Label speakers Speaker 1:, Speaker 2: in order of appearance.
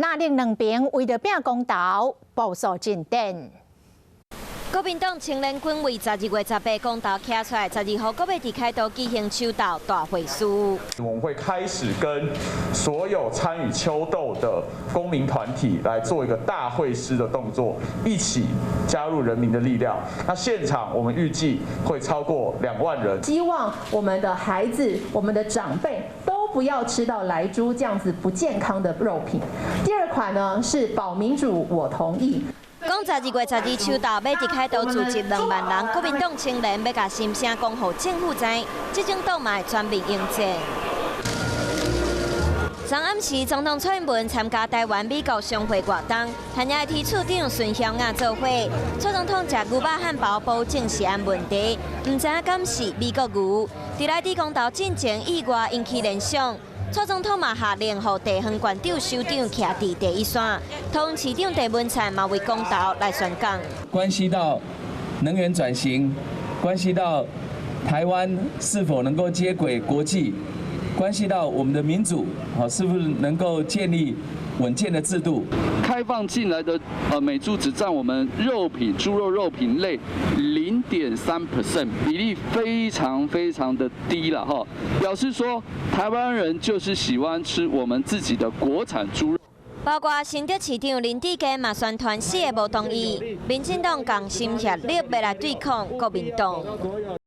Speaker 1: 那另两边为着拼公道，步速进展。
Speaker 2: 国民党青年军为12月18公投徛出来，12号国要伫开都举行秋斗大会师。
Speaker 3: 我们会开始跟所有参与秋斗的公民团体来做一个大会师的动作，一起加入人民的力量。那现场我们预计会超过2万人。
Speaker 4: 希望我们的孩子、我们的长辈都不要吃到莱猪这样子不健康的肉品。第二款呢是保民主，我同意。
Speaker 2: 讲12月12秋斗要伫开都组织2万人，国民党青年要甲心声讲互政府知，这种斗嘛会全面应战。昨暗时，总统蔡英文参加台湾美国商会活动，和NIT处长孙香雅做伙。蔡总统食牛肉汉堡，保证食安问题，唔知影敢是美国牛。伫来伫公投进前意外引起联想。 蔡总统嘛下令，予地方县长、首长徛伫第一线，同市长郑文灿嘛为公投来宣讲。
Speaker 5: 关系到能源转型，关系到台湾是否能够接轨国际，关系到我们的民主，是不是能够建立稳健的制度。
Speaker 6: 开放进来的美猪只占我们肉品、猪肉肉品类0.3%，比例非常的低了哈，表示说台湾人就是喜欢吃我们自己的国产猪肉。
Speaker 2: 包括新竹市长林志坚嘛宣传死的无同意，民进党共心协力要来对抗国民党。